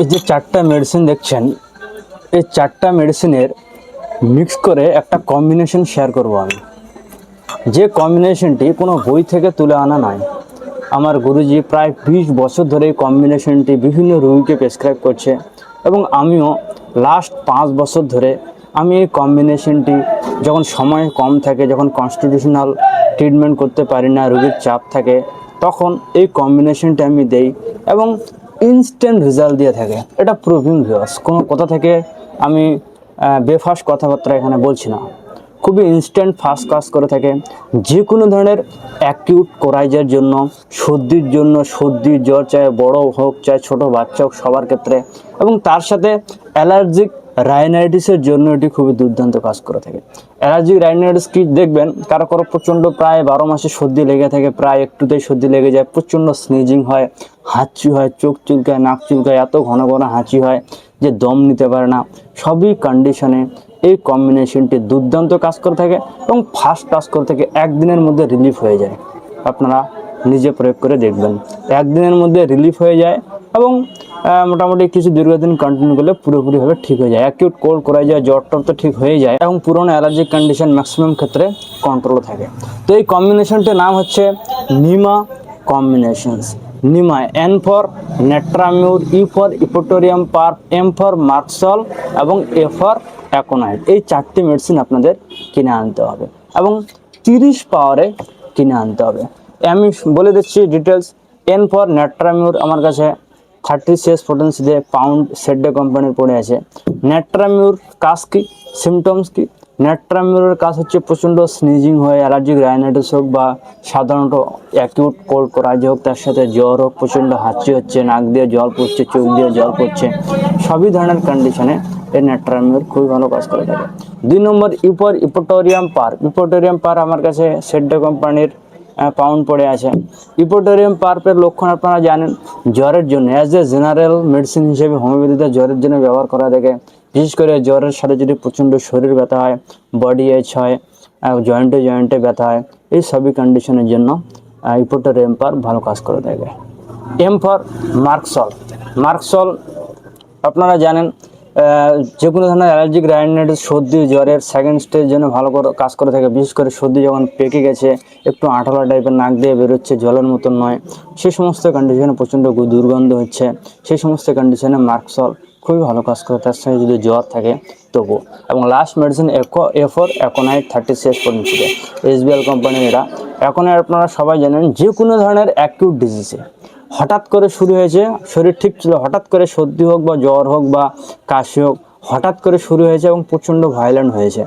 এই যে চারটা মেডিসিন দেখছেন, এই চারটা মেডিসিনের মিক্স করে একটা কম্বিনেশন শেয়ার করব আমি। যে কম্বিনেশনটি কোনো বই থেকে তুলে আনা নয়। আমার গুরুজি প্রায় 20 বছর ধরে এই কম্বিনেশনটি বিভিন্ন রোগীকে প্রেসক্রাইব করছে এবং আমিও লাস্ট 5 বছর ধরে আমি এই কম্বিনেশনটি যখন সময় কম থাকে, যখন কনস্টিটিউশনাল ট্রিটমেন্ট করতে পারি না, রোগীর চাপ থাকে, তখন এই কম্বিনেশনটি আমি দেই এবং ইনস্ট্যান্ট রেজাল্ট দিয়ে থাকে। এটা প্রুভিং ভিউয়ার্স, কোনো কথা থেকে আমি বেফাস কথাবার্তা এখানে বলছি না। খুবই ইনস্ট্যান্ট ফাস্ট কাজ করে থাকে। যে কোনো ধরনের অ্যাকিউট কোরাইজের জন্য, সর্দির জন্য, সর্দি জ্বর চাই বড় হোক চাই ছোট বাচ্চা হোক সবার ক্ষেত্রে, এবং তার সাথে অ্যালার্জিক রাইনাইটিসের জন্য এটি খুবই দুর্দান্ত কাজ করে থাকে। অ্যালার্জিক রাইনাইটিস কি দেখবেন, কারো কারো প্রচণ্ড প্রায় 12 মাসে সর্দি লেগে থাকে, প্রায় একটুতেই সর্দি লেগে যায়, প্রচণ্ড স্নিজিং হয়, হাঁচি হয়, চোখ চুলকায়, নাক চুলকায়, এত ঘন ঘন হাঁচি হয় যে দম নিতে পারে না। সবই কন্ডিশনে এই কম্বিনেশনটি দুর্দান্ত কাজ করে থাকে এবং ফাস্ট কাজ করে থাকে। একদিনের মধ্যে রিলিফ হয়ে যায়। আপনারা নিজে প্রয়োগ করে দেখবেন, একদিনের মধ্যে রিলিফ হয়ে যায় এবং মোটামুটি কিছু দীর্ঘদিন কন্টিনিউ করলে পুরোপুরিভাবে ঠিক হয়ে যায়। অ্যাকিউট কোল্ড করা যায়, জ্বর টর তো ঠিক হয়ে যায় এবং পুরনো অ্যালার্জিক কন্ডিশন ম্যাক্সিমাম ক্ষেত্রে কন্ট্রোল থাকে। তো এই কম্বিনেশনটির নাম হচ্ছে NEMA combinations. NEMA, N for natrum mur, E for eupatorium perf, M for merc sol এবং এ ফর অ্যাকোনাইট। এই চারটি মেডিসিন আপনাদের কিনে আনতে হবে এবং 30 পাওয়ারে কিনে আনতে হবে। আমি বলে দিচ্ছি ডিটেলস। এন ফর নেট্রামিউর আমার কাছে 36 পোটেন্সি দিয়ে পাউন্ড সেডে কোম্পানির পড়ে আছে। নেট্রামিউর কাজ কি, সিমটমস কি? নেট্রামিউরের কাজ হচ্ছে প্রচণ্ড স্নিজিং হয়, অ্যালার্জিক রাইনাইটিস হোক বা সাধারণত অ্যাকিউট কোল্ড কোরাইজ হোক, তার সাথে জ্বর হোক, প্রচণ্ড হাঁচি হচ্ছে, নাক দিয়ে জল পড়ছে, চোখ দিয়ে জল পড়ছে, সবই ধরনের কন্ডিশনে এই নেট্রামিউর খুবই ভালো কাজ করে থাকে। 2 নম্বর ইউপর ইপোটোরিয়াম পার। ইপোটোরিয়াম পার আমার কাছে সেডে কোম্পানির পাউন্ড পড়ে আছে। ইপোটোরিয়াম পার্পের লক্ষণ আপনারা জানেন। জ্বরের জন্য অ্যাজ এ জেনারেল মেডিসিন হিসেবে হোমিওপ্যাথিতে জ্বরের জন্য ব্যবহার করা থাকে। বিশেষ করে জ্বরের সাথে যদি প্রচণ্ড শরীর ব্যথা হয়, বডি এচ হয়, জয়েন্টে জয়েন্টে ব্যথা হয়, এই সবই কন্ডিশনের জন্য ইপোটোরিয়াম পার ভালো কাজ করে থাকে। M for merc sol. মার্কসল আপনারা জানেন যে কোনো ধরনের অ্যালার্জিক রাইনাইটিস, সর্দি জ্বরের সেকেন্ড স্টেজের জন্য ভালো করে কাজ করে থাকে। বিশেষ করে সর্দি যখন পেকে গেছে, একটু আঠালো টাইপের, নাক দিয়ে বেরোচ্ছে, জলের মতন নয়, সেই সমস্ত কন্ডিশনে প্রচণ্ড দুর্গন্ধ হচ্ছে, সেই সমস্ত কন্ডিশনে মার্কসল খুবই ভালো কাজ করে। তার সঙ্গে যদি জ্বর থাকে তবু। এবং last medicine A for aconite 36 পটেন্সিতে, এসবিএল কোম্পানির এটা। অ্যাকোনাইট আপনারা সবাই জানেন, যে কোনো ধরনের অ্যাকিউট ডিজিজে হঠাৎ করে শুরু হয়েছে, শরীর ঠিক ছিল, হঠাৎ করে সর্দি হোক বা জ্বর হোক বা কাশি হোক, হঠাৎ করে শুরু হয়েছে এবং প্রচণ্ড ভায়োলেন্ট হয়েছে।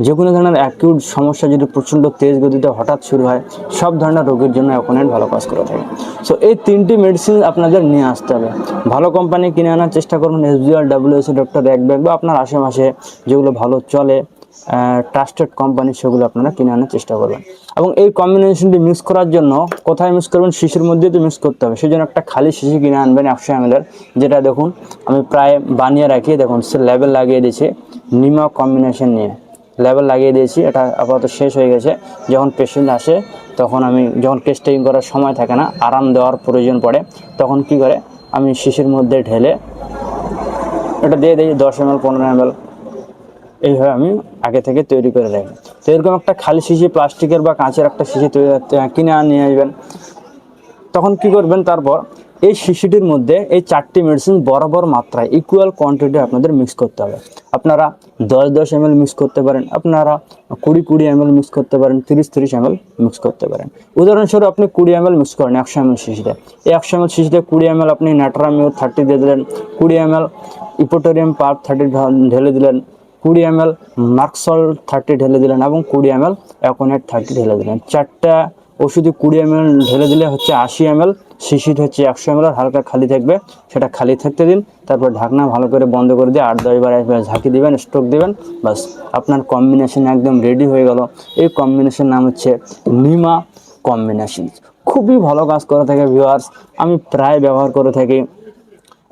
যে কোনো ধরনের অ্যাকিউট সমস্যা যদি প্রচণ্ড তেজ গতিতে হঠাৎ শুরু হয়, সব ধরনের রোগের জন্য অ্যাকোনাইট ভালো কাজ করে থাকে। সো এই 3টি মেডিসিন আপনাদের নিয়ে আসতে হবে। ভালো কোম্পানি কিনে আনার চেষ্টা করুন, এসবিএল, ডাব্লিউএসি, ডক্টর র্যাকব্যাক বা আপনার আশেপাশে যেগুলো ভালো চলে ট্রাস্টেড কোম্পানি, সেগুলো আপনারা কিনে আনার চেষ্টা করবেন। এবং এই কম্বিনেশনটি মিক্স করার জন্য কোথায় মিক্স করবেন? শিশির মধ্যে তো মিক্স করতে হবে। সেই জন্য একটা খালি শিশি কিনে আনবেন 100 ml, যেটা দেখুন আমি প্রায় বানিয়ে রাখি, দেখুন সে লেবেল লাগিয়ে দিয়েছি নিমা কম্বিনেশন নিয়ে, লেবেল লাগিয়ে দিয়েছি। এটা আপাতত শেষ হয়ে গেছে। যখন পেশেন্ট আসে তখন আমি, যখন টেস্টিং করার সময় থাকে না, আরাম দেওয়ার প্রয়োজন পড়ে, তখন কি করে আমি শিশির মধ্যে ঢেলে এটা দিয়ে দিই 10 ml, 15 ml, এইভাবে আমি আগে থেকে তৈরি করে রাখি। তো এরকম একটা খালি শিশি, প্লাস্টিকের বা কাঁচের একটা শিশি কিনে নিয়ে আসবেন। তখন কি করবেন, তারপর এই শিশিটির মধ্যে এই 4টি মেডিসিন বরাবর মাত্রায় ইকুয়াল কোয়ান্টিটি আপনাদের মিক্স করতে হবে। আপনারা 10-10 ml মিক্স করতে পারেন, আপনারা 20-20 ml মিক্স করতে পারেন, 30-30 ml মিক্স করতে পারেন। উদাহরণস্বরূপ আপনি 20 ml মিক্স করেন 100 ml শিশিতে। এই 100 ml শিশিতে 20 ml আপনি নেট্রামিউর 30 দিয়ে দিলেন, 20 ml ইপোটোরিয়াম পার্প 30 ঢেলে দিলেন, 20 ml মার্কসল 30 ঢেলে দিলেন এবং 20 ml অ্যাকোনাইট 30 ঢেলে দিলেন। 4টা ওষুধে 20 ml ঢেলে দিলে হচ্ছে 80 ml, শিশিট হচ্ছে 100 ml, আর হালকা খালি থাকবে, সেটা খালি থাকতে দিন। তারপর ঢাকনা ভালো করে বন্ধ করে দিয়ে 8-10 বার ঝাঁকি দিবেন, স্ট্রোক দিবেন, বাস আপনার কম্বিনেশন একদম রেডি হয়ে গেল। এই কম্বিনেশন নাম হচ্ছে নিমা কম্বিনেশন। খুবই ভালো কাজ করে থাকে ভিউয়ার্স, আমি প্রায় ব্যবহার করে থাকি।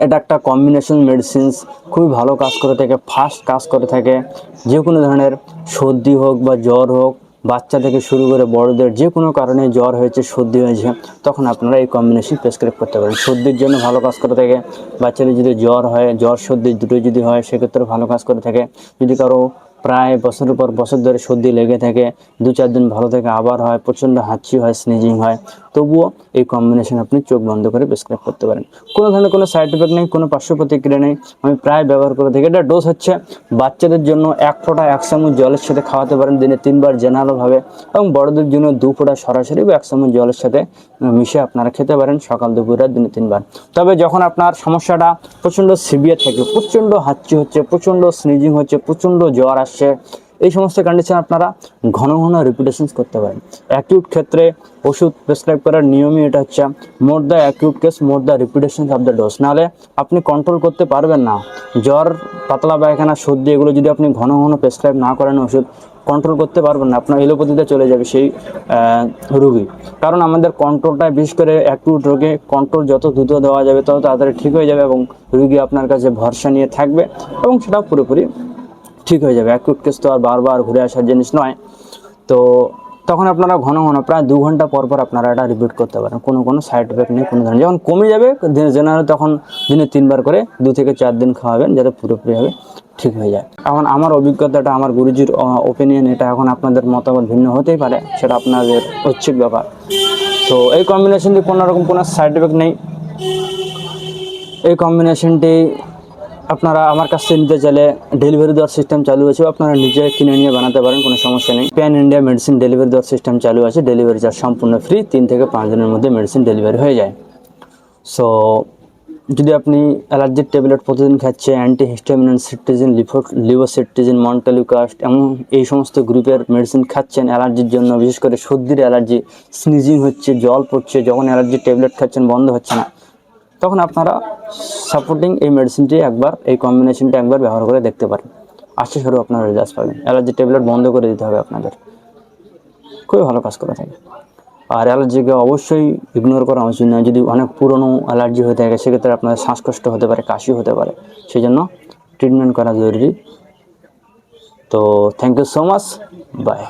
এটা একটা কম্বিনেশন মেডিসিনস, খুবই ভালো কাজ করে থাকে, ফাস্ট কাজ করে থাকে। যে কোনো ধরনের সর্দি হোক বা জ্বর হোক, বাচ্চা থেকে শুরু করে বড়দের যে কোনো কারণে জ্বর হয়েছে, সর্দি হয়েছে, তখন আপনারা এই কম্বিনেশন প্রেসক্রাইব করতে পারেন। সর্দির জন্য ভালো কাজ করে থাকে, বাচ্চাদের যদি জ্বর হয়, জ্বর সর্দি দুটোই যদি হয় সেক্ষেত্রে ভালো কাজ করে থাকে। যদি কারো প্রায় বছরের পর বছর ধরে সর্দি লেগে থাকে, 2-4 দিন ভালো থেকে আবার হয়, প্রচণ্ড হাঁচি হয়, স্নিজিং হয়, তবুও এই কম্বিনেশন আপনি চোখ বন্ধ করে প্রেসক্রাইব করতে পারেন। কোনো ধরনের কোনো সাইড এফেক্ট নেই, কোনো পার্শ্ব প্রতিক্রিয়া নেই, আমি প্রায় ব্যবহার করে থাকি। এটা ডোজ হচ্ছে বাচ্চাদের জন্য 1 ফোঁটা 1 চামচ জলের সাথে খাওয়াতে পারেন দিনে 3 বার জেনারেলভাবে, এবং বড়দের জন্য 2 ফোঁটা সরাসরি বা 1 চামচ জলের সাথে মিশে আপনারা খেতে পারেন সকাল দুপুর রাত দিনে 3 বার। তবে যখন আপনার সমস্যাটা প্রচণ্ড সিভিয়ার থাকে, প্রচণ্ড হাঁচি হচ্ছে, প্রচণ্ড স্নিজিং হচ্ছে, প্রচণ্ড জ্বর আসছে, এই সমস্ত কন্ডিশন আপনারা ঘন ঘন রিপিটেশনস করতে পারেন। অ্যাকিউট ক্ষেত্রে ওষুধ প্রেসক্রাইব করার নিয়মই এটা হচ্ছে more the acute case more the repetition of the dose. নাহলে আপনি কন্ট্রোল করতে পারবেন না। জ্বর, পাতলা পায়খানা, সর্দি এগুলো যদি আপনি ঘন ঘন প্রেসক্রাইব না করেন ওষুধ, কন্ট্রোল করতে পারবেন না, আপনার এলোপ্যাথিতে চলে যাবে সেই রোগী। কারণ আমাদের কন্ট্রোলটা, বিশেষ করে অ্যাকিউট রোগে কন্ট্রোল যত দ্রুত দেওয়া যাবে তত তাড়াতাড়ি ঠিক হয়ে যাবে, এবং রোগী আপনার কাছে ভরসা নিয়ে থাকবে এবং সেটা পুরোপুরি ঠিক হয়ে যাবে। অ্যাকিউট কেস তো আর বারবার ঘুরে আসার জিনিস নয়। তো তখন আপনারা ঘন ঘন প্রায় 2 ঘন্টা পর পর আপনারা এটা রিপিট করতে পারেন, কোনো সাইড এফেক্ট নেই, কোনো ধরনের। যখন কমে যাবে জেনারেল তখন দিনে 3 বার করে 2 থেকে 4 দিন খাওয়াবেন, যাতে পুরোপুরিভাবে ঠিক হয়ে যায়। এখন আমার অভিজ্ঞতাটা, আমার গুরুজির ওপিনিয়ন এটা, এখন আপনাদের মতামত ভিন্ন হতেই পারে, সেটা আপনাদের ঐচ্ছিক ব্যাপার। তো এই কম্বিনেশনটি কোনো রকম কোনো সাইড এফেক্ট নেই। এই কম্বিনেশনটি আপনারা আমার কাছ থেকে নিতে চাইলে ডেলিভারি দেওয়ার সিস্টেম চালু আছে, আপনারা নিজে কিনে নিয়ে বানাতে পারেন, কোনো সমস্যা নেই। প্যান ইন্ডিয়া মেডিসিন ডেলিভারি দেওয়ার সিস্টেম চালু আছে, ডেলিভারি চার্জ সম্পূর্ণ ফ্রি, 3 থেকে 5 দিনের মধ্যে মেডিসিন ডেলিভারি হয়ে যায়। সো যদি আপনি অ্যালার্জির ট্যাবলেট প্রতিদিন খাচ্ছে, অ্যান্টিহিস্টামিন, সিট্রিজিন, লিভোসিট্রিজিন, মন্টেলুকাস্ট এবং এই সমস্ত গ্রুপের মেডিসিন খাচ্ছেন অ্যালার্জির জন্য, বিশেষ করে সর্দির অ্যালার্জি, স্নিজিং হচ্ছে, জল পড়ছে, যখন অ্যালার্জির ট্যাবলেট খাচ্ছেন বন্ধ হচ্ছে না, তখন আপনারা সাপোর্টিং এই মেডিসিনটি একবার, এই কম্বিনেশনটি একবার ব্যবহার করে দেখতে পারেন। আশা করি আপনারা রেজাল্ট পাবেন। অ্যালার্জি ট্যাবলেট বন্ধ করে দিতে হবে আপনাদের, খুবই ভালো কাজ করে থাকে। আর অ্যালার্জিকে অবশ্যই ইগনোর করা উচিত নয়। যদি অনেক পুরনো অ্যালার্জি হয়ে থাকে সেক্ষেত্রে আপনাদের শ্বাসকষ্ট হতে পারে, কাশি হতে পারে, সেই জন্য ট্রিটমেন্ট করা জরুরি। তো thank you so much, by.